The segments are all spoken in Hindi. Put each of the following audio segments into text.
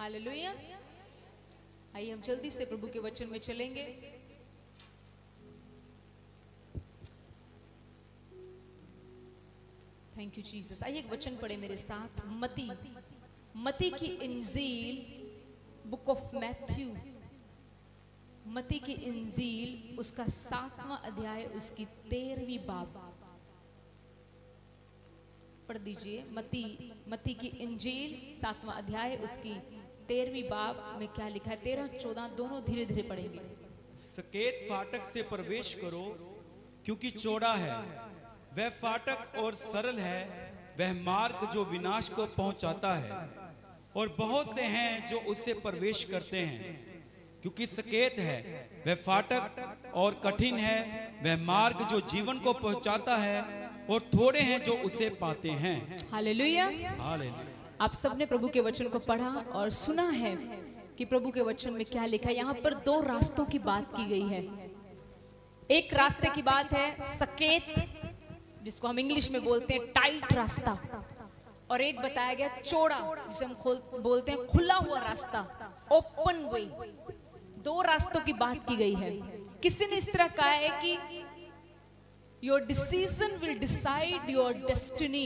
हालेलुया। आइए हम जल्दी से प्रभु के वचन में चलेंगे। Thank you Jesus. आइए एक वचन पढ़े मेरे साथ। मती की इंजील, बुक ऑफ मैथ्यू, मती की इंजील उसका 7वां अध्याय उसकी 13वीं बाब पढ़ दीजिए। मती की इंजील 7वां अध्याय उसकी 13वीं बाब में क्या लिखा है? 13-14 दोनों धीरे धीरे पढ़ेंगे। सकेत फाटक से प्रवेश करो, क्योंकि चौड़ा है वह फाटक और सरल है वह मार्ग जो विनाश को पहुंचाता है, और बहुत से हैं जो उससे प्रवेश करते हैं। क्योंकि सकेत है वह फाटक और कठिन है वह मार्ग जो जीवन को पहुंचाता है, और थोड़े हैं जो उसे पाते हैं। हालेलुया। हालेलुया। आप सबने प्रभु के वचन को पढ़ा और सुना है कि प्रभु के वचन में क्या लिखा है। यहाँ पर 2 रास्तों की बात की गई है। एक रास्ते की बात है सकेत, जिसको हम इंग्लिश में बोलते हैं टाइट रास्ता, और एक बताया गया चौड़ा, जिसे हम बोलते हैं खुला हुआ रास्ता, ओपन वे। 2 रास्तों की बात की गई है। किसी ने इस तरह कहा है कि your decision will decide your destiny.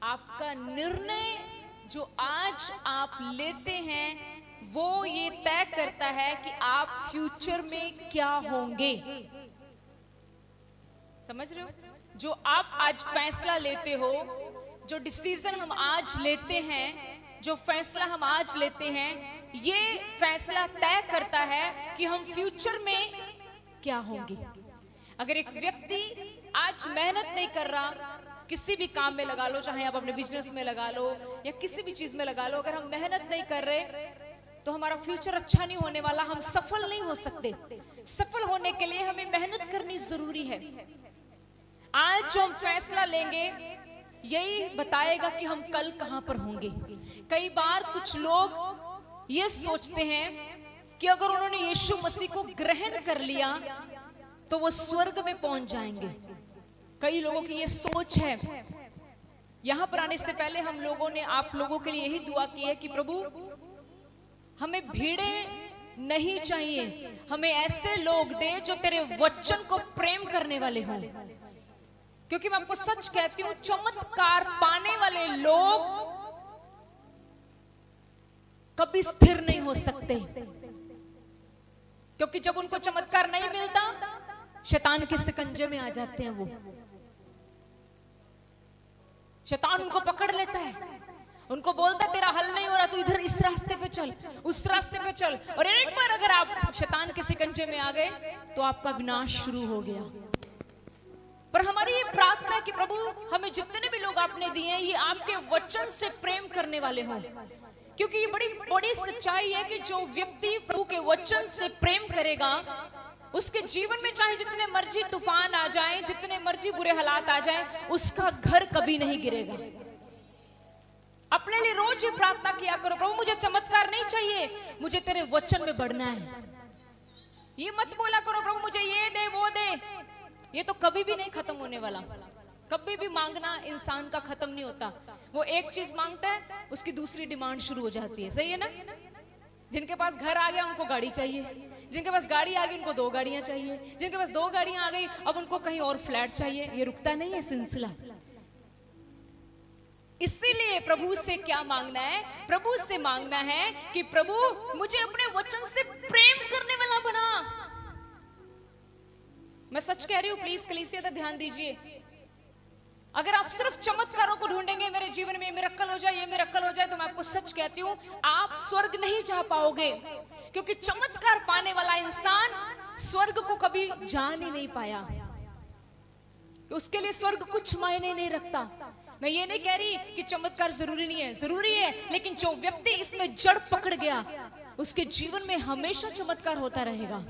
आपका निर्णय जो आज आप लेते हैं वो ये तय करता है कि आप फ्यूचर में क्या होंगे। समझ रहे हो? जो आप आज फैसला लेते हो, जो डिसीजन हम आज लेते हैं, जो फैसला हम आज लेते हैं, ये फैसला तय करता है कि हम फ्यूचर में क्या होंगे। अगर एक व्यक्ति आज मेहनत नहीं कर रहा, किसी भी काम में लगा लो, चाहे आप अपने बिजनेस में लगा लो या किसी भी चीज में लगा लो, अगर हम मेहनत नहीं कर रहे तो हमारा फ्यूचर अच्छा नहीं होने वाला, हम सफल नहीं हो सकते। सफल होने के लिए हमें मेहनत करनी जरूरी है। आज जो हम फैसला लेंगे यही बताएगा कि हम कल कहां पर होंगे। कई बार कुछ लोग ये सोचते हैं कि अगर उन्होंने यीशु मसीह को ग्रहण कर लिया तो वो स्वर्ग में पहुंच जाएंगे। कई लोगों की ये सोच है। यहां पर आने से पहले हम लोगों ने आप लोगों के लिए यही दुआ की है कि प्रभु हमें भीड़े नहीं चाहिए, हमें ऐसे लोग दे जो तेरे वचन को प्रेम करने वाले हों। क्योंकि मैं आपको सच कहती हूं, चमत्कार पाने वाले लोग कभी स्थिर नहीं हो सकते, क्योंकि जब उनको चमत्कार नहीं मिलता शैतान के शिकंजे में आ जाते हैं। वो शैतान उनको पकड़ लेता है, उनको बोलता है तेरा हल नहीं हो रहा तो इधर इस रास्ते पे चल, उस रास्ते पे चल, और एक बार अगर आप शैतान के शिकंजे में आ गए तो आपका विनाश शुरू हो गया। पर हमारी ये प्रार्थना है कि प्रभु हमें जितने भी लोग आपने दिए हैं ये आपके वचन से प्रेम करने वाले हों, क्योंकि ये बड़ी बड़ी सच्चाई है कि जो व्यक्ति प्रभु के वचन से प्रेम करेगा उसके जीवन में चाहे जितने मर्जी तूफान आ जाएं, जितने मर्जी बुरे हालात आ जाएं, उसका घर कभी नहीं गिरेगा। अपने लिए रोज ये प्रार्थना किया करो, प्रभु मुझे चमत्कार नहीं चाहिए, मुझे तेरे वचन में बढ़ना है। ये मत बोला करो प्रभु मुझे ये दे वो दे, ये तो कभी भी नहीं खत्म होने वाला। कभी भी मांगना इंसान का खत्म नहीं होता। वो एक चीज मांगता है उसकी दूसरी डिमांड शुरू हो जाती है। सही है ना? जिनके पास घर आ गया उनको गाड़ी चाहिए, जिनके पास गाड़ी आ गई उनको 2 गाड़ियां चाहिए, जिनके पास 2 गाड़ियां आ गई अब उनको कहीं और फ्लैट चाहिए। ये रुकता नहीं है सिलसिला। इसीलिए प्रभु से क्या मांगना है? प्रभु से मांगना है कि प्रभु मुझे अपने वचन से प्रेम करने वाला बना। मैं सच कह रही हूं, प्लीज कलीसिया पर ध्यान दीजिए। अगर आप सिर्फ चमत्कारों को ढूंढेंगे, मेरे जीवन में ये मिरेकल हो जाए, ये मिरेकल हो जाए, तो मैं आपको सच कहती हूं आप स्वर्ग नहीं जा पाओगे, क्योंकि चमत्कार पाने वाला इंसान स्वर्ग को कभी जान ही नहीं पाया। उसके लिए स्वर्ग कुछ मायने नहीं रखता। मैं ये नहीं कह रही कि चमत्कार जरूरी नहीं है, जरूरी है, लेकिन जो व्यक्ति इसमें जड़ पकड़ गया उसके जीवन में हमेशा चमत्कार होता रहेगा।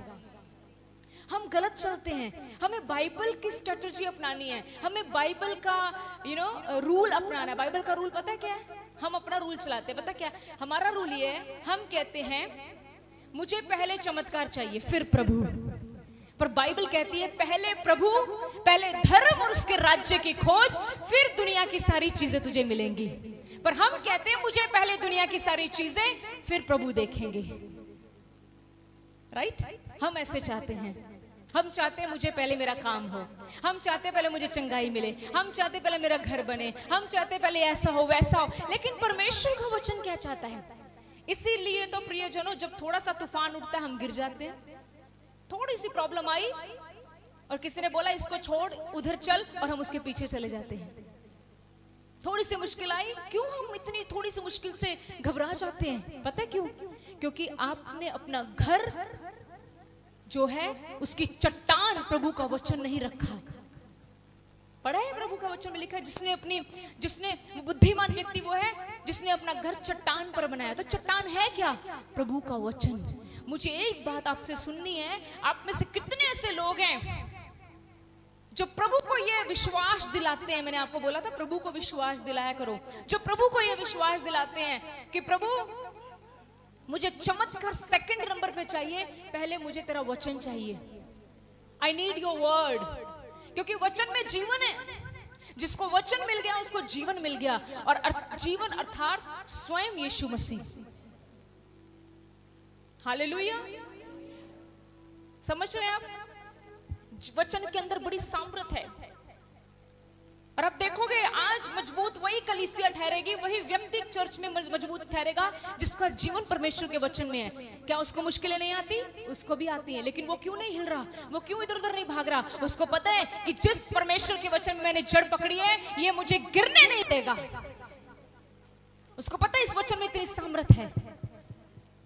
हम गलत चलते हैं, हमें बाइबल की स्ट्रेटजी अपनानी है, हमें बाइबल का रूल अपनाना है। बाइबल का रूल पता है क्या है? हम अपना रूल चलाते हैं। पता क्या हमारा रूल ये है? हम कहते हैं मुझे पहले चमत्कार चाहिए फिर प्रभु, पर बाइबल कहती है पहले प्रभु, पहले धर्म और उसके राज्य की खोज, फिर दुनिया की सारी चीजें तुझे मिलेंगी। पर हम कहते हैं मुझे पहले दुनिया की सारी चीजें फिर प्रभु देखेंगे। राइट? हम ऐसे चाहते हैं। हम चाहते हैं मुझे पहले मेरा काम हो, हम चाहते हैं पहले मुझे चंगाई मिले, हम चाहते हैं पहले मेरा घर बने, हम चाहते हैं पहले ऐसा हो वैसा हो। लेकिन परमेश्वर का वचन क्या चाहता है? इसीलिए तो प्रियजनों, जब थोड़ा सा तूफान उठता है हम गिर जाते हैं। थोड़ी सी प्रॉब्लम आई और किसी ने बोला इसको छोड़, उधर चल, और हम उसके पीछे चले जाते हैं। थोड़ी सी मुश्किल आई, क्यों हम इतनी थोड़ी सी मुश्किल से घबरा जाते हैं? पता है क्यों? क्योंकि आपने अपना घर जो है उसकी चट्टान प्रभु का वचन नहीं रखा। पढ़ा है प्रभु का वचन में लिखा है, जिसने बुद्धिमान व्यक्ति वो है जिसने अपना घर चट्टान पर बनाया। तो चट्टान है क्या? प्रभु का वचन। मुझे एक बात आपसे सुननी है, आप में से कितने ऐसे लोग हैं जो प्रभु को ये विश्वास दिलाते हैं? मैंने आपको बोला था प्रभु को विश्वास दिलाया करो। जो प्रभु को ये विश्वास दिलाते हैं कि प्रभु मुझे चमत्कार सेकंड नंबर पे चाहिए, पहले मुझे तेरा वचन चाहिए। आई नीड योर वर्ड, क्योंकि वचन में जीवन है। जिसको वचन मिल गया उसको जीवन मिल गया, और जीवन अर्थात स्वयं यीशु मसीह। हालेलुया। समझ रहे हैं आप? वचन के अंदर बड़ी सामर्थ है। और अब देखोगे आज मजबूत वही कलीसिया ठहरेगी, वही व्यक्ति चर्च में मजबूत ठहरेगा जिसका जीवन परमेश्वर के वचन में है। क्या उसको मुश्किलें नहीं आती? उसको भी आती हैं, लेकिन वो क्यों नहीं हिल रहा? वो क्यों इधर उधर नहीं भाग रहा? उसको पता है कि जिस परमेश्वर के वचन में मैंने जड़ पकड़ी है, ये मुझे गिरने नहीं देगा। उसको पता है इस वचन में इतनी सामर्थ है।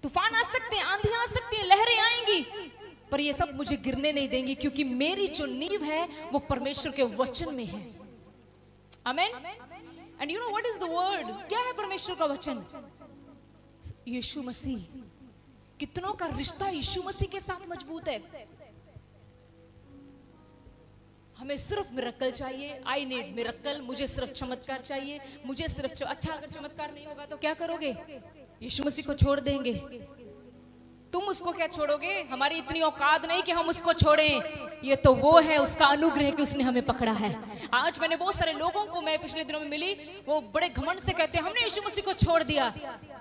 तूफान आ सकते हैं, आंधी आ सकती है, लहरें आएंगी, पर ये सब मुझे गिरने नहीं देंगी, क्योंकि मेरी जो नींव है वो परमेश्वर के वचन में है। Amen. And you know what is the word? क्या है परमेश्वर का वचन? यीशु मसीह। कितनों का रिश्ता यीशु मसीह के साथ मजबूत है। हमें सिर्फ मिरेकल चाहिए। I need miracle. मुझे सिर्फ चमत्कार चाहिए। मुझे सिर्फ अच्छा, अगर चमत्कार नहीं होगा तो क्या करोगे? यीशु मसीह को छोड़ देंगे। तुम उसको क्या छोड़ोगे? हमारी इतनी औकात नहीं कि हम उसको छोड़ें। ये तो वो है, उसका अनुग्रह कि उसने हमें पकड़ा है। आज मैंने बहुत सारे लोगों को, मैं पिछले दिनों में मिली, वो बड़े घमंड से कहते हैं हमने यीशु मसीह को छोड़ दिया।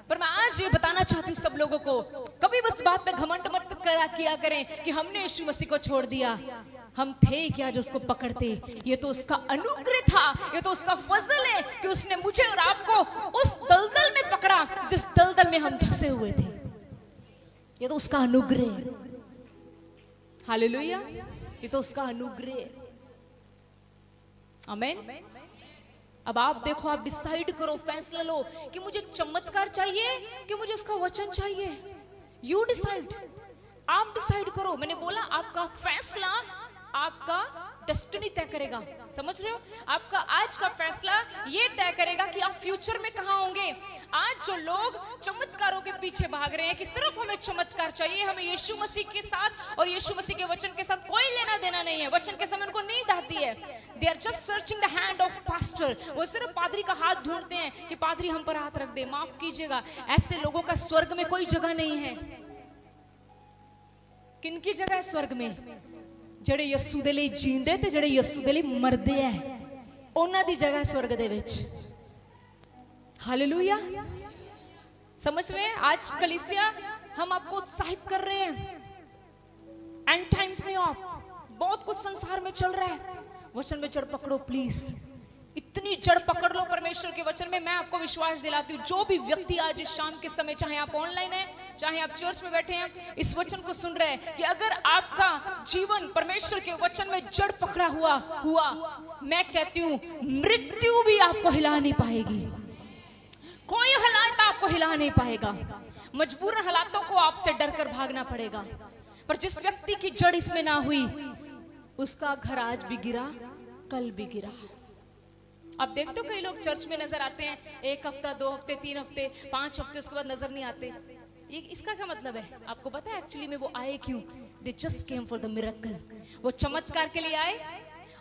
पर मैं आज ये बताना चाहती हूँ सब लोगों को, कभी बस बात पे घमंड मत किया करें कि हमने यीशु मसीह को छोड़ दिया। हम थे क्या जो उसको पकड़ते? ये तो उसका अनुग्रह था, ये तो उसका फजल है कि उसने मुझे और आपको उस दलदल में पकड़ा जिस दलदल में हम धंसे हुए थे। ये तो उसका अनुग्रह है। हालेलुया। ये तो उसका अनुग्रह है। आमेन। अब आप देखो, आप डिसाइड करो, फैसला लो कि मुझे चमत्कार चाहिए कि मुझे उसका वचन चाहिए। You decide. आप डिसाइड करो। मैंने बोला आपका फैसला आपका डेस्टिनी तय करेगा। समझ रहे हो? आपका आज का फैसला ये तय करेगा कि आप फ्यूचर में कहां होंगे। आज जो लोग चमत्कारों के पीछे भाग रहे हैं कि सिर्फ हमें चमत्कार चाहिए, हमें यीशु मसीह के साथ और यीशु मसीह के वचन के साथ कोई लेना देना नहीं है, वचन के समय उनको नींद आती है। They are just searching the hand of pastor. वो सिर्फ पादरी का हाथ ढूंढते हैं कि पादरी हम पर हाथ रख दे, माफ कीजिएगा। ऐसे लोगों का स्वर्ग में कोई जगह नहीं है। किनकी जगह है स्वर्ग में? ਜਿਹੜੇ ਯਿਸੂ ਦੇ ਲਈ ਜੀਂਦੇ ਤੇ ਜਿਹੜੇ ਯਿਸੂ ਦੇ ਲਈ ਮਰਦੇ ਐ, ਉਹਨਾਂ ਦੀ ਜਗ੍ਹਾ स्वर्ग ਦੇ ਵਿੱਚ। हालेलुया। समझ रहे हैं? आज कलीसिया हम आपको उत्साहित कर रहे हैं। एंड टाइम्स में आप बहुत कुछ संसार में चल रहा है, वचन में जड़ पकड़ो प्लीज। इतनी जड़ पकड़ लो परमेश्वर के वचन में। मैं आपको विश्वास दिलाती हूँ, जो भी व्यक्ति आज इस शाम के समय, चाहे आप ऑनलाइन हैं, चाहे आप चर्च में बैठे हैं, इस वचन को सुन रहे हैं, कि अगर आपका जीवन परमेश्वर के वचन में जड़ पकड़ा हुआ, मैं कहती हूँ मृत्यु भी आपको हिला नहीं पाएगी। कोई हालात आपको हिला नहीं पाएगा। मजबूरन हालातों को आपसे डर कर भागना पड़ेगा। पर जिस व्यक्ति की जड़ इसमें ना हुई, उसका घर आज भी गिरा, कल भी गिरा। अब देखते हो कई लोग चर्च में नजर आते हैं, 1 हफ्ता, 2 हफ्ते, 3 हफ्ते, 5 हफ्ते, उसके बाद नजर नहीं आते। ये इसका क्या मतलब है? आपको पता है एक्चुअली में वो आए क्यों? They just came for the miracle. वो चमत्कार के लिए आए,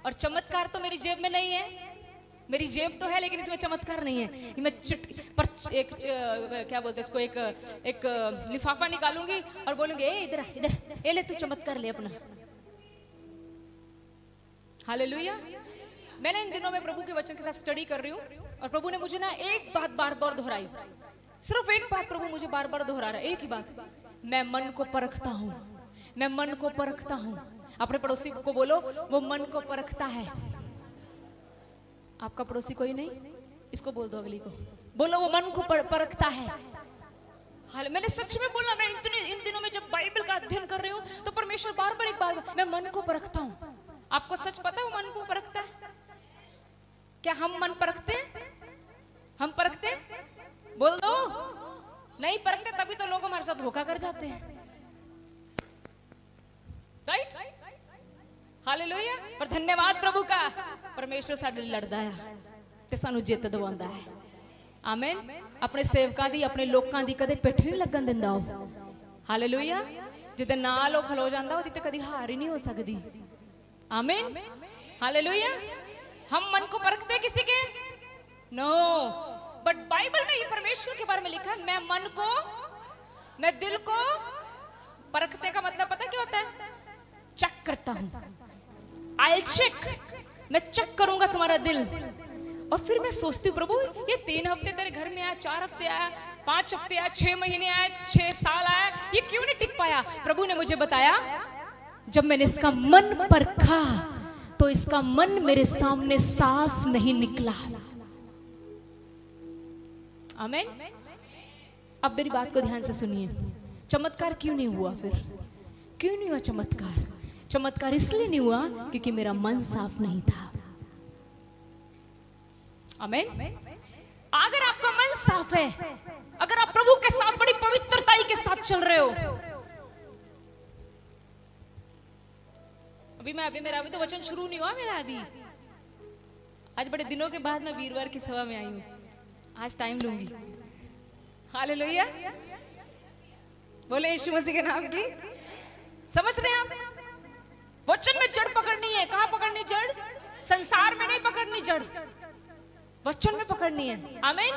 और चमत्कार तो मेरी जेब में नहीं है। मेरी जेब तो है लेकिन इसमें चमत्कार नहीं है। मैं क्या बोलते हैं इसको, एक लिफाफा निकालूंगी और बोलूंगी ए इधर इधर, ए ले तू चमत्कार ले अपना। हालेलुया। मैंने इन दिनों में प्रभु के वचन के साथ स्टडी कर रही हूँ, और प्रभु ने मुझे ना एक बात बार बार दोहराई, सिर्फ एक बात प्रभु मुझे बार बार दोहरा रहा है, एक ही बात, मैं मन को परखता हूं, मैं मन को परखता हूं। अपने पड़ोसी को बोलो, वो मन को परखता है। आपका पड़ोसी कोई नहीं, इसको बोल दो, अगली को बोलो, वो मन को परखता है। हाल मैंने सच में बोला, मैं इन दिनों में जब बाइबल का अध्ययन कर रही हूँ तो परमेश्वर बार बार एक बात, मैं मन को परखता हूँ। आपको सच पता है वो मन को परखता है? क्या हम मन परखते हैं? हम परखते हैं? बोल दो, नहीं परखते, तभी तो लोग हमारे साथ धोखा कर जाते हैं, राइट? हालेलुया। पर धन्यवाद प्रभु का, परमेश्वर साडे लड़दा है ते सानू जित दवांदा है। आमीन। अपने सेवकां दी, अपने लोकां दी कदे पिठ नहीं लगन दिंदा ओ। हालेलुया। जिदे नाल ओ खलो जांदा ओदी ते कदी हार ही नहीं हो सकदी। आमीन। हालेलुया। हम मन को परखते किसी के? नो, बट बाइबल में ये परमेश्वर के बारे में लिखा है, मैं मन को, मैं दिल को परखते का मतलब पता क्या होता है? चेक करता हूं, आई चेक, मैं चेक करूंगा तुम्हारा दिल। और फिर मैं सोचती हूँ प्रभु ये 3 हफ्ते तेरे घर में आया, 4 हफ्ते आया, 5 हफ्ते आया, 6 महीने आया, 6 साल आया, ये क्यों नहीं टिक पाया? प्रभु ने मुझे बताया, जब मैंने इसका मन परखा तो इसका मन मेरे सामने साफ नहीं निकला। आमीन। अब मेरी बात को ध्यान से सुनिए, चमत्कार क्यों नहीं हुआ? फिर क्यों नहीं हुआ चमत्कार? चमत्कार इसलिए नहीं हुआ क्योंकि मेरा मन साफ नहीं था। आमीन। अगर आपका मन साफ है, अगर आप प्रभु के साथ बड़ी पवित्रता के साथ चल रहे हो, अभी मेरा तो वचन शुरू नहीं हुआ मेरा, अभी आज बड़े दिनों के बाद मैं वीरवार की सभा में आई हूं, आज टाइम लूंगी। हालेलुया। बोले यीशु मसीह के नाम की। समझ रहे हैं आप? वचन में जड़ पकड़नी है। कहां पकड़नी जड़? संसार में नहीं पकड़नी जड़, वचन में पकड़नी है। आमीन।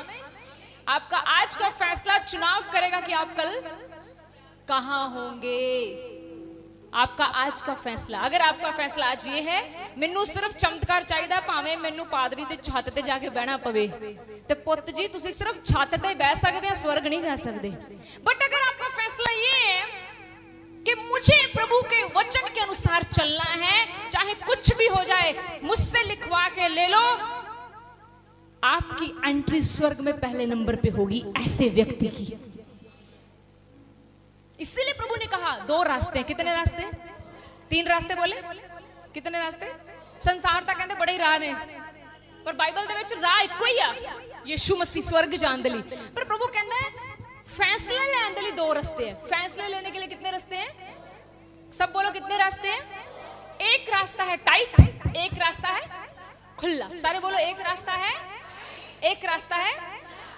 आपका आज का फैसला चुनाव करेगा कि आप कल कहां होंगे। आपका आज का फैसला, अगर आपका फैसला आज ये है मैनू सिर्फ चमत्कार चाहिए, भावें मैनू पादरी दे छत ते जाके बहना पवे, ते पुत जी तुसी सिर्फ छत ते बह सकते हैं, स्वर्ग नहीं जा सकते। बट अगर आपका फैसला ये है कि मुझे प्रभु के वचन के अनुसार चलना है, चाहे कुछ भी हो जाए, मुझसे लिखवा के ले लो, आपकी एंट्री स्वर्ग में पहले नंबर पे होगी ऐसे व्यक्ति की। इसीलिए प्रभु ने कहा 2 रास्ते। कितने रास्ते? 3 रास्ते बोले। कितने रास्ते? संसार तक कहते बड़े राह ने, पर बाइबल दे विच राह इक्को ही आ, यीशु मसीह स्वर्ग जान दे लई। पर प्रभु कहता है फैसला लेने के लिए 2 रास्ते हैं। फैसले लेने के लिए कितने रास्ते हैं? सब बोलो कितने रास्ते हैं? एक रास्ता है टाइट, एक रास्ता है खुला। सारे बोलो एक रास्ता है, एक रास्ता है।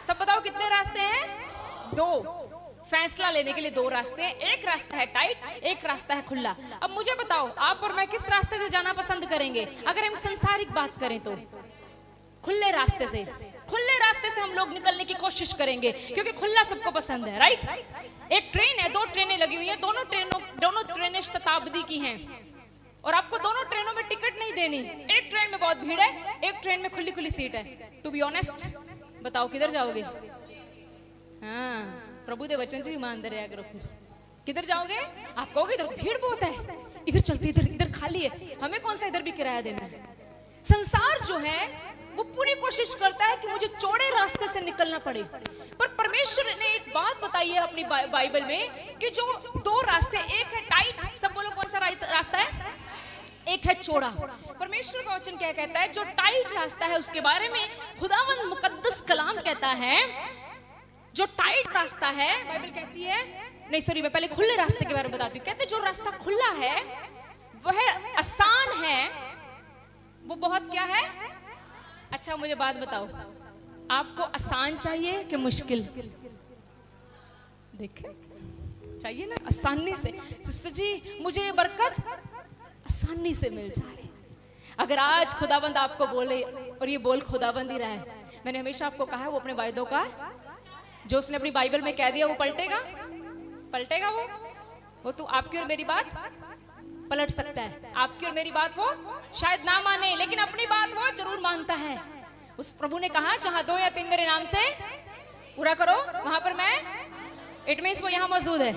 सब बताओ कितने रास्ते हैं? 2। फैसला लेने के लिए 2 रास्ते हैं, एक रास्ता है टाइट, एक रास्ता है खुला। अब मुझे बताओ आप और मैं किस रास्ते से जाना पसंद करेंगे? अगर हम संसारिक बात करें तो खुले रास्ते से, खुले रास्ते से हम लोग निकलने की कोशिश करेंगे, क्योंकि खुला सबको पसंद है, राइट? एक ट्रेन है, 2 ट्रेनें लगी हुई हैं, दोनों ट्रेनें शताब्दी की हैं, और आपको दोनों ट्रेनों में टिकट नहीं देनी। एक ट्रेन में बहुत भीड़ है, एक ट्रेन में खुली खुली सीट है। टू बी ऑनेस्ट, बताओ किधर जाओगे? हाँ, प्रभु दे वचन से ईमानदार रहा करो। फिर किधर जाओगे? आप कहोगे इधर भीड़ बहुत है, इधर चलते, इधर खाली है, हमें कौन सा इधर भी किराया देना है? संसार जो है वो पूरी कोशिश करता है कि मुझे चौड़े रास्ते से निकलना पड़े, पर परमेश्वर ने एक बात बताई है अपनी बाइबल में कि जो 2 रास्ते, एक है टाइट, सब बोलो कौन सा रास्ता है? एक है चौड़ा। परमेश्वर का वचन क्या कहता है? जो टाइट रास्ता है उसके बारे में खुदावंद मुकद्दस कलाम कहता है, जो टाइट रास्ता है, बाइबल कहती है, नहीं सॉरी, मैं पहले खुले रास्ते के बारे में बताती हूँ। कहते जो रास्ता खुला है वह आसान है, वो बहुत क्या है? अच्छा मुझे बात बताओ, आपको आसान चाहिए कि मुश्किल? देखें, चाहिए ना आसानी से। सिस्टर जी मुझे ये बरकत आसानी से मिल जाए। अगर आज खुदाबंद आपको बोले, और ये बोल खुदाबंद ही रहा है, मैंने हमेशा आपको कहा है वो अपने वायदों का, जो उसने अपनी बाइबल में कह दिया वो पलटेगा, पलटेगा वो तो आपकी और मेरी बात पलट सकता है। आपकी और मेरी बात वो शायद ना माने, लेकिन अपनी बात वो जरूर मानता है। उस प्रभु ने कहा जहां 2 या 3 मेरे नाम से पूरा करो वहां पर मैं, इट मींस वो यहाँ मौजूद है।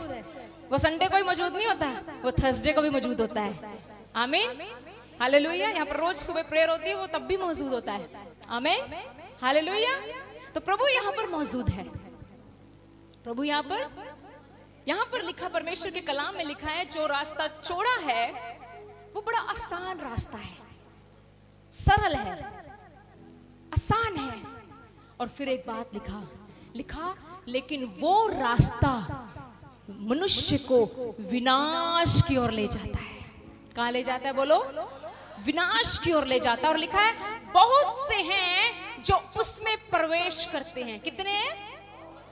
वो संडे को भी मौजूद नहीं होता, वो थर्सडे को भी मौजूद होता है। आमीन, हालेलुया। यहाँ पर रोज सुबह प्रेयर होती है, वो तब भी मौजूद होता है। आमीन, हालेलुया। तो प्रभु यहाँ पर मौजूद है। प्रभु यहाँ पर लिखा, परमेश्वर के कलाम में लिखा है, जो रास्ता चौड़ा है वो बड़ा आसान रास्ता है, सरल है, आसान है। और फिर एक बात लिखा लेकिन वो रास्ता मनुष्य को विनाश की ओर ले जाता है। कहां ले जाता है बोलो? विनाश की ओर ले जाता है। और लिखा है बहुत से हैं जो उसमें प्रवेश करते हैं। कितने?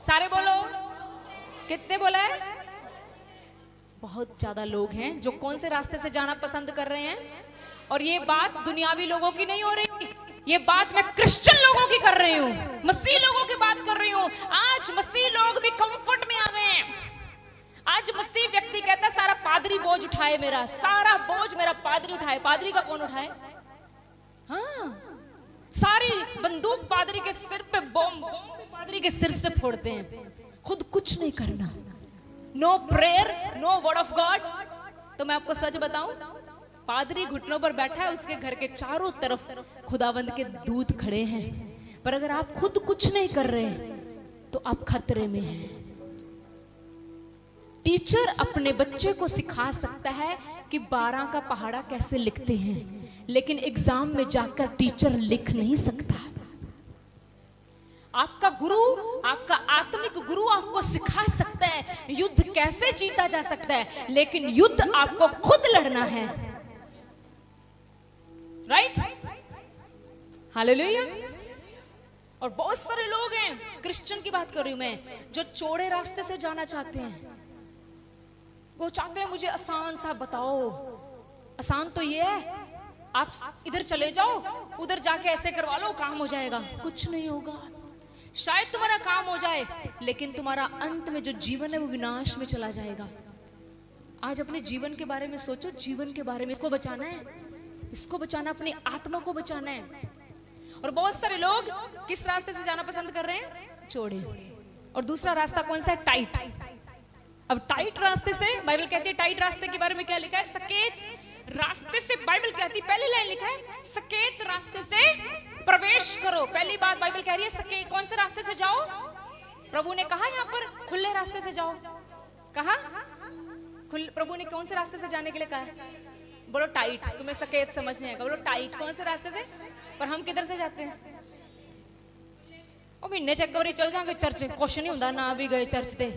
सारे बोलो, कितने बोला है? बहुत ज्यादा लोग हैं जो कौन से रास्ते से जाना पसंद कर रहे हैं। और ये बात दुनियावी लोगों की नहीं हो रही, ये बात मैं क्रिश्चियन लोगों की कर रही हूँ, मसीह लोगों की बात कर रही हूँ। आज मसीह लोग भी कंफर्ट में आ गए हैं। आज मसीह व्यक्ति कहता है सारा पादरी बोझ उठाए, मेरा सारा बोझ मेरा पादरी उठाए। पादरी का कौन उठाए? हाँ, सारी बंदूक पादरी के सिर पे, बॉम्ब पादरी के सिर से फोड़ते हैं। खुद कुछ नहीं करना, no prayer, no word of God. तो मैं आपको सच बताऊं, पादरी घुटनों पर बैठा है, उसके घर के चारों तरफ खुदावंद के दूत खड़े हैं। पर अगर आप खुद कुछ नहीं कर रहे तो आप खतरे में हैं। टीचर अपने बच्चे को सिखा सकता है कि 12 का पहाड़ा कैसे लिखते हैं, लेकिन एग्जाम में जाकर टीचर लिख नहीं सकता। आपका गुरु, आपका आत्मिक गुरु आपको सिखा सकता है युद्ध कैसे जीता जा सकता है, लेकिन युद्ध आपको खुद लड़ना है। राइट? हालेलुया। और बहुत सारे लोग हैं, क्रिश्चियन की बात कर रही हूं मैं, जो चौड़े रास्ते से जाना चाहते हैं। वो चाहते हैं मुझे आसान सा बताओ। आसान तो ये है, आप इधर चले जाओ, उधर जाके ऐसे करवा लो, काम हो जाएगा। कुछ नहीं होगा। शायद तुम्हारा काम हो जाए, लेकिन तुम्हारा अंत में जो जीवन है वो विनाश में चला जाएगा। आज अपने जीवन के बारे में सोचो, जीवन के बारे में। इसको बचाना है, इसको बचाना, अपनी आत्मा को बचाना है। और बहुत सारे लोग किस रास्ते से जाना पसंद कर रहे हैं? चौड़े। और दूसरा रास्ता कौन सा है? टाइट। अब टाइट रास्ते से बाइबल कहती है, टाइट रास्ते के बारे में क्या लिखा है? सकेत रास्ते से बाइबल कहती है, पहली लाइन लिखा है सकेत रास्ते से प्रवेश करो। पहली बात बाइबल कह रही है सकेत, कौन से रास्ते से जाओ? प्रभु ने कहा यहाँ पर खुले रास्ते से जाओ। कहा प्रभु ने कौन से रास्ते से जाने के लिए कहा है? बोलो टाइट। तुम्हें सकेत समझ नहीं आएगा, बोलो टाइट। कौन से रास्ते से? पर हम किधर से जाते हैं? महीने चेक करी चल जाएंगे चर्च, कुछ नहीं होता ना भी गए चर्च ते।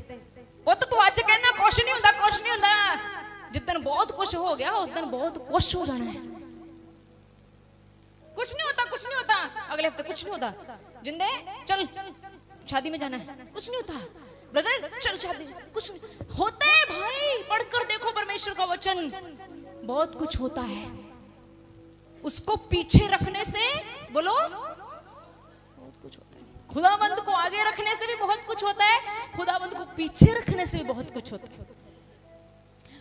वो तो तू आज कहना कुछ नहीं होता, कुछ नहीं होता। जितन बहुत कुछ हो गया उस दिन बहुत कुछ हो जाना है। कुछ नहीं होता, कुछ नहीं होता। अगले हफ्ते कुछ नहीं होता। जिंदे चल शादी में जाना है, कुछ नहीं होता। ब्रदर चल शादी, कुछ नहीं होता है। भाई पढ़कर देखो परमेश्वर का वचन, बहुत कुछ होता है। उसको पीछे रखने से, बोलो, बहुत कुछ होता है। खुदावंद को आगे रखने से भी बहुत कुछ होता है, खुदावंद को पीछे रखने से भी बहुत कुछ होता है।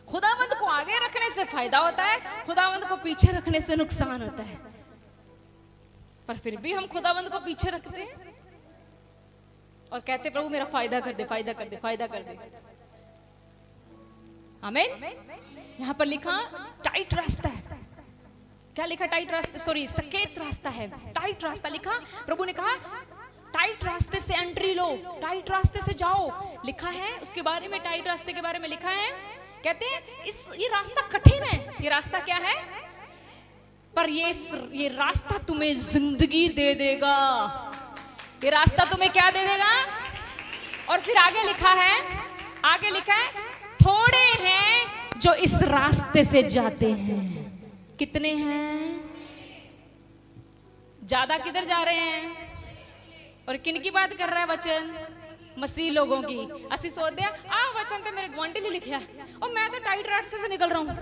खुदावंद को आगे रखने से फायदा होता है, खुदावंद को पीछे रखने से नुकसान होता है। पर फिर भी हम खुदावंद को पीछे रखते हैं और कहते प्रभु मेरा फायदा कर दे, फायदा कर दे, फायदा कर दे। आमीन। यहां पर लिखा टाइट रास्ता है। क्या लिखा? टाइट रास्ता, सॉरी सकेत रास्ता है। टाइट रास्ता लिखा। प्रभु ने कहा टाइट रास्ते से एंट्री लो, टाइट रास्ते से जाओ। लिखा है उसके बारे में, टाइट रास्ते के बारे में लिखा है, कहते हैं ये रास्ता कठिन है। ये रास्ता क्या है? पर ये रास्ता तुम्हें जिंदगी दे देगा। ये रास्ता तुम्हें क्या दे देगा? और फिर आगे लिखा है, आगे लिखा है थोड़े हैं जो इस रास्ते से जाते हैं। कितने हैं? ज्यादा किधर जा रहे हैं? और किन की बात कर रहा है वचन? मसीह लोगों की। असि सोचते हैं आ वचन तो मेरे गुआंढी ने लिखा है और मैं तो टाइट रास्ते से निकल रहा हूं। मैं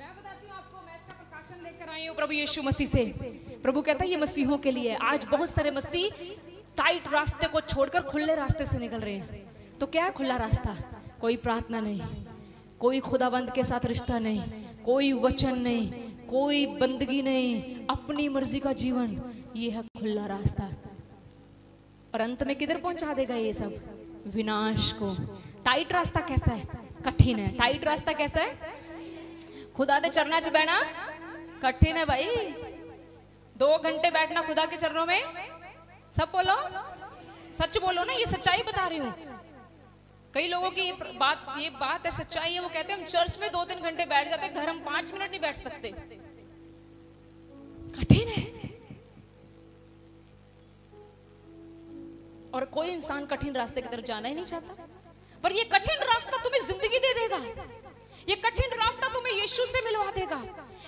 बताती हूं आपको, मैं इसका प्रकाशन लेकर आई हूं प्रभु यीशु मसीह से। प्रभु कहता है ये मसीहों के लिए। आज बहुत सारे मसीह टाइट रास्ते को छोड़कर खुले रास्ते से निकल रहे हैं। तो क्या है खुला रास्ता? कोई प्रार्थना नहीं, कोई खुदाबंद के साथ रिश्ता नहीं, कोई वचन नहीं, कोई बंदगी नहीं, अपनी मर्जी का जीवन। ये है खुला रास्ता। और अंत में किधर पहुंचा देगा ये सब? विनाश को। टाइट रास्ता कैसा है? कठिन है। टाइट रास्ता कैसा है? खुदा दे चरना च बैठना कठिन है भाई। 2 घंटे बैठना खुदा के चरणों में, सब बोलो, सच बोलो ना, ये सच्चाई बता रही हूं। कई लोगों की ये बात है, सच्चाई है। वो कहते हैं हम चर्च में 2-3 घंटे बैठ जाते हैं, घर हम 5 मिनट नहीं बैठ सकते। कठिन है। और कोई इंसान कठिन रास्ते की तरफ जाना ही नहीं चाहता, पर ये कठिन रास्ता तुम्हें जिंदगी दे देगा। ये कठिन रास्ता तुम्हें यीशु से मिलवा देगा।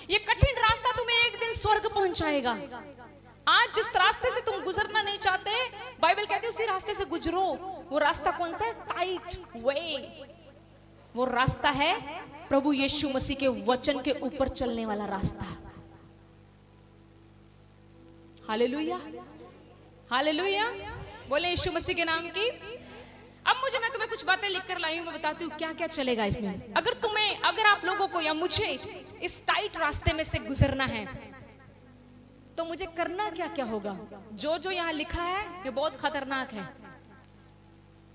ये कठिन रास्ता तुम्हें एक दिन स्वर्ग पहुंचाएगा। आज जिस रास्ते से तुम गुजरना नहीं चाहते, बाइबल कहती है उसी रास्ते से गुजरो। वो रास्ता कौन सा है? टाइट वे। वो रास्ता है प्रभु यीशु मसीह के वचन के ऊपर चलने वाला रास्ता। हालेलुया, हालेलुया, बोले यीशु मसीह के नाम की। अब मैं तुम्हें कुछ बातें लिखकर लाई हूं, मैं बताती हूँ क्या क्या चलेगा इसमें। अगर आप लोगों को या मुझे इस टाइट रास्ते में से गुजरना है, तो मुझे करना क्या क्या होगा? जो यहाँ लिखा है ये बहुत खतरनाक है।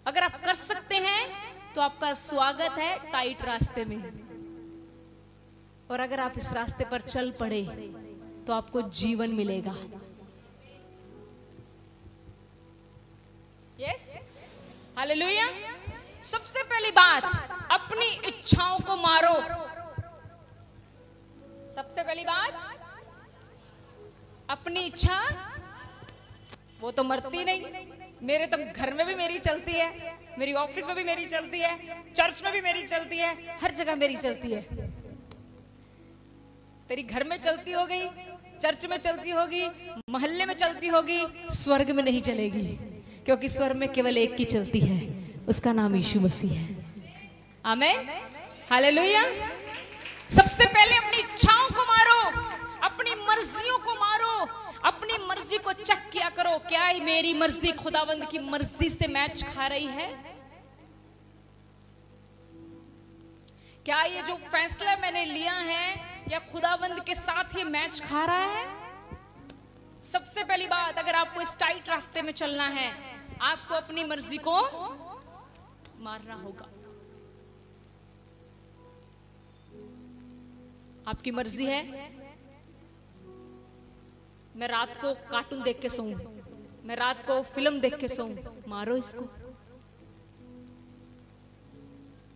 अगर आप कर सकते हैं तो आपका स्वागत है टाइट रास्ते में, और अगर आप इस रास्ते पर चल पड़े तो आपको जीवन मिलेगा। Yes, hallelujah. सबसे पहली बात, अपनी इच्छाओं को मारो। सबसे पहली बात, अपनी इच्छा, वो तो मरती नहीं। मेरे तो घर में भी मेरी चलती है, मेरी ऑफिस में भी मेरी चलती है, चर्च में भी मेरी चलती है, हर जगह मेरी चलती है। तेरी घर में चलती होगी, चर्च में चलती होगी, मोहल्ले में चलती होगी, स्वर्ग में नहीं चलेगी, क्योंकि स्वर्ग में केवल एक की चलती है, उसका नाम यीशु मसीह है। आमीन, हालेलुया। सबसे पहले अपनी इच्छाओं को मारो, अपनी मर्जियों को मारो, अपनी मर्जी को चेक किया करो, क्या मेरी मर्जी खुदावंद की मर्जी से मैच खा रही है? क्या ये जो फैसला मैंने लिया है या खुदावंद के साथ ये मैच खा रहा है? सबसे पहली बात, अगर आपको इस टाइट रास्ते में चलना है, आपको अपनी मर्जी को मारना होगा। आपकी मर्जी है मैं रात को कार्टून देख के सोऊं, मैं रात को फिल्म देख के सोऊं, मारो इसको।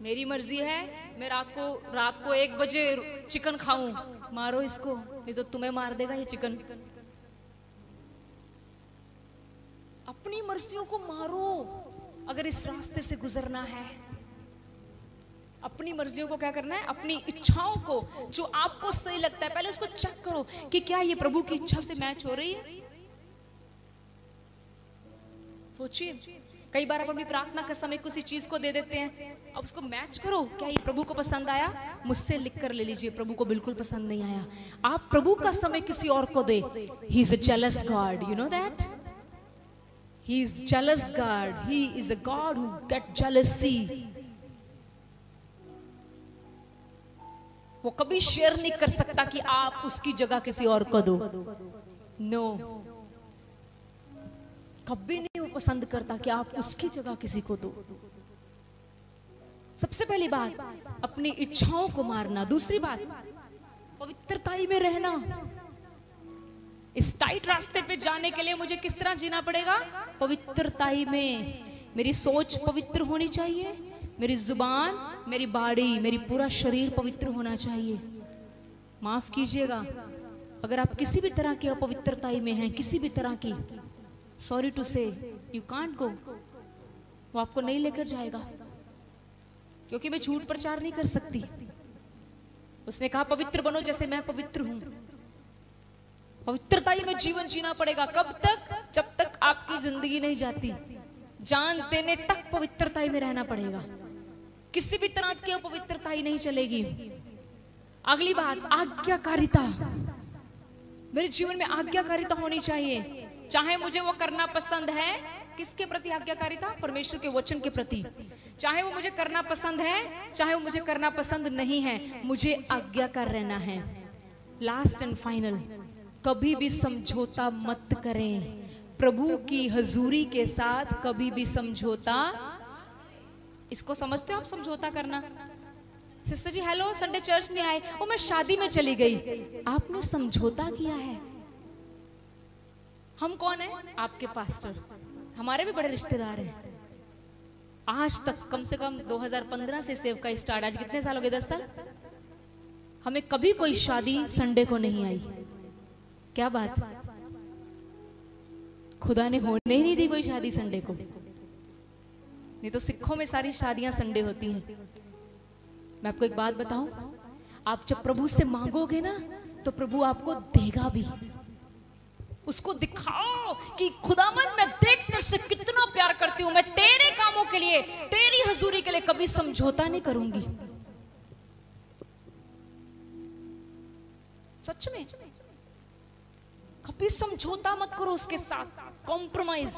मेरी मर्जी है मैं रात को 1 बजे चिकन खाऊं, मारो इसको, नहीं तो तुम्हें मार देगा ये चिकन। अपनी मर्जियों को मारो अगर इस रास्ते से गुजरना है। अपनी मर्जियों को क्या करना है? अपनी इच्छाओं को, जो आपको सही लगता है, पहले उसको चेक करो कि क्या ये प्रभु की इच्छा से मैच हो रही है। सोचिए, कई बार आप अपनी प्रार्थना का समय किसी चीज को दे देते हैं, अब उसको मैच करो, क्या ये प्रभु को पसंद आया? मुझसे लिख कर ले लीजिए, प्रभु को बिल्कुल पसंद नहीं आया। आप प्रभु का समय किसी और को दे, he is a jealous god, you know that. He is jealous God. He is a God who get jealousy. वो कभी शेयर नहीं कर सकता कि आप उसकी जगह किसी और को दो। नो, कभी नहीं वो पसंद करता कि आप उसकी जगह किसी को दो। सबसे पहली बात, अपनी इच्छाओं को मारना। दूसरी बात, पवित्रताई में रहना। इस टाइट रास्ते पे जाने के लिए मुझे किस तरह जीना पड़ेगा? पवित्रताई में। मेरी सोच पवित्र होनी चाहिए, मेरी जुबान, मेरी बॉडी, मेरी पूरा शरीर पवित्र होना चाहिए। माफ कीजिएगा, अगर आप किसी भी तरह की अपवित्रताई में हैं, किसी भी तरह की, सॉरी टू से, यू कांट गो। वो आपको नहीं लेकर जाएगा, क्योंकि मैं झूठ प्रचार नहीं कर सकती। उसने कहा पवित्र बनो जैसे मैं पवित्र हूं। पवित्रताई में जीवन जीना पड़ेगा। कब तक? जब तक आपकी जिंदगी नहीं जाती, जान देने तक पवित्रताई में रहना पड़ेगा। किसी भी तरह की अपवित्रताई नहीं चलेगी। अगली बात, आज्ञाकारिता। मेरे जीवन में आज्ञाकारिता होनी चाहिए, चाहे मुझे वो करना पसंद है। किसके प्रति आज्ञाकारिता? परमेश्वर के वचन के प्रति। चाहे वो मुझे करना पसंद है, चाहे वो मुझे करना पसंद नहीं है, मुझे आज्ञाकार रहना है। लास्ट एंड फाइनल, कभी भी समझौता मत करें। प्रभु की हजूरी के साथ कभी भी समझौता, इसको समझते हो आप समझौता करना? सिस्टर जी हेलो, संडे चर्च नहीं आए, ओ मैं शादी में चली गई, आपने समझौता किया है। हम कौन है? आपके पास्टर, हमारे भी बड़े रिश्तेदार हैं। आज तक कम से कम 2015 से सेव का स्टार्ट, आज कितने साल हो गए? 10 साल। हमें कभी कोई शादी संडे को नहीं आई। क्या बात, खुदा ने होने ही नहीं दी कोई शादी संडे को। नहीं तो सिखों में सारी शादियां संडे होती हैं। मैं आपको एक बात बताऊं, आप जब प्रभु से मांगोगे ना तो प्रभु आपको देगा भी। उसको दिखाओ कि खुदावंद मैं देख तेरे से कितना प्यार करती हूं, मैं तेरे कामों के लिए, तेरी हजूरी के लिए कभी समझौता नहीं करूंगी। सच में कभी समझौता मत करो उसके साथ, कॉम्प्रोमाइज।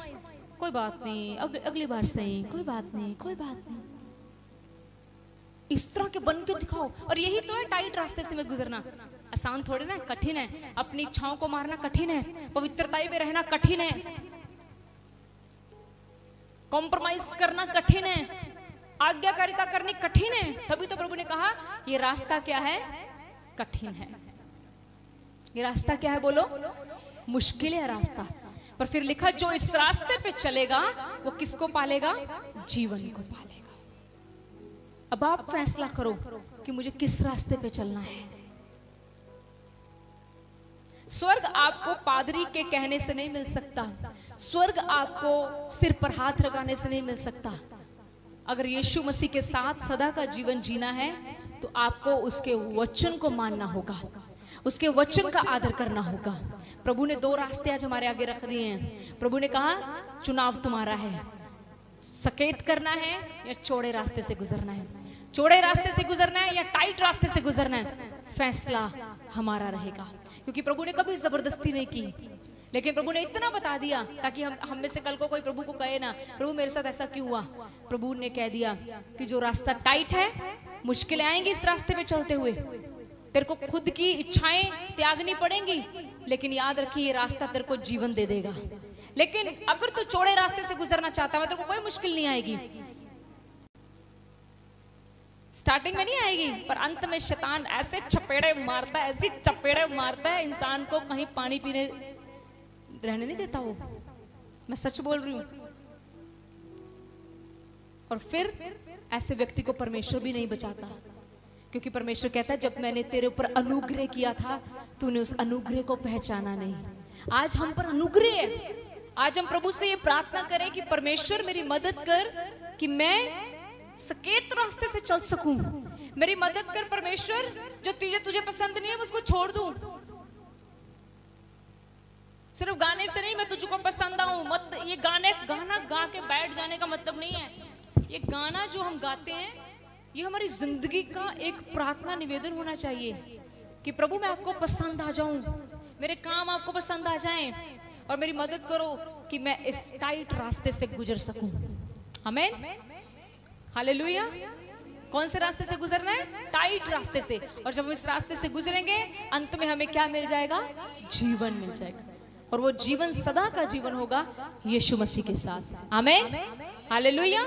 कोई बात नहीं, अगली बार सही, कोई बात नहीं, कोई बात नहीं। इस तरह के बन के दिखाओ। और यही तो है टाइट रास्ते से में गुजरना। आसान थोड़े ना, कठिन है। अपनी इच्छाओं को मारना कठिन है, पवित्रता में रहना कठिन है, कॉम्प्रोमाइज करना कठिन है, आज्ञाकारिता करनी कठिन है। तभी तो प्रभु ने कहा ये रास्ता क्या है? कठिन है। ये रास्ता क्या है बोलो? मुश्किल है रास्ता। पर फिर लिखा जो इस रास्ते पे चलेगा वो किसको पालेगा? जीवन को पालेगा। अब आप फैसला करो कि मुझे किस रास्ते पे चलना है। स्वर्ग आपको पादरी के कहने से नहीं मिल सकता, स्वर्ग आपको सिर पर हाथ लगाने से नहीं मिल सकता। अगर यीशु मसीह के साथ सदा का जीवन जीना है तो आपको उसके वचन को मानना होगा, उसके वचन का आदर करना होगा। प्रभु ने 2 रास्ते आज हमारे आगे रख दिए हैं। प्रभु ने कहा चुनाव तुम्हारा है, सकेत करना है या चौड़े रास्ते से गुजरना है। चौड़े रास्ते से गुजरना है या टाइट रास्ते से गुजरना है, फैसला हमारा रहेगा। क्योंकि प्रभु ने कभी जबरदस्ती नहीं की, लेकिन प्रभु ने इतना बता दिया ताकि हम में से कल को कोई प्रभु को कहे ना प्रभु मेरे साथ ऐसा क्यों हुआ। प्रभु ने कह दिया कि जो रास्ता टाइट है, मुश्किलें आएंगी इस रास्ते पे चलते हुए, तेरे को खुद की इच्छाएं त्यागनी पड़ेंगी, लेकिन याद रखिए ये रास्ता तेरे को जीवन दे देगा। लेकिन अगर तू चौड़े रास्ते से गुजरना चाहता है, तेरे को कोई मुश्किल नहीं आएगी। स्टार्टिंग में नहीं आएगी, पर अंत में शैतान ऐसे चपेड़े मारता है, ऐसी चपेड़े मारता है, इंसान को कहीं पानी पीने रहने नहीं देता वो। मैं सच बोल रही हूं। और फिर ऐसे व्यक्ति को परमेश्वर भी नहीं बचाता, क्योंकि परमेश्वर कहता है जब मैंने तेरे ऊपर अनुग्रह किया था तूने उस अनुग्रह को पहचाना नहीं। आज हम पर अनुग्रह है। आज हम प्रभु से ये प्रार्थना करें कि परमेश्वर मेरी मदद कर कि मैं सकेत रास्ते से चल सकूं। मेरी मदद कर परमेश्वर, जो तुझे पसंद नहीं है उसको छोड़ दूं। सिर्फ गाने से नहीं मैं तुझको पसंद आऊं मत, ये गाना गा के बैठ जाने का मतलब नहीं है। ये गाना जो हम गाते हैं ये हमारी जिंदगी का एक प्रार्थना निवेदन होना चाहिए कि प्रभु मैं आपको पसंद आ जाऊं, मेरे काम आपको पसंद आ जाएं और मेरी मदद करो कि मैं इस टाइट रास्ते से गुजर सकूं। आमीन, हालेलुया। कौन से रास्ते से गुजरना है? टाइट रास्ते से। और जब हम इस रास्ते से गुजरेंगे अंत में हमें क्या मिल जाएगा? जीवन मिल जाएगा। और वो जीवन सदा का जीवन होगा यीशु मसीह के साथ। आमीन, हालेलुया।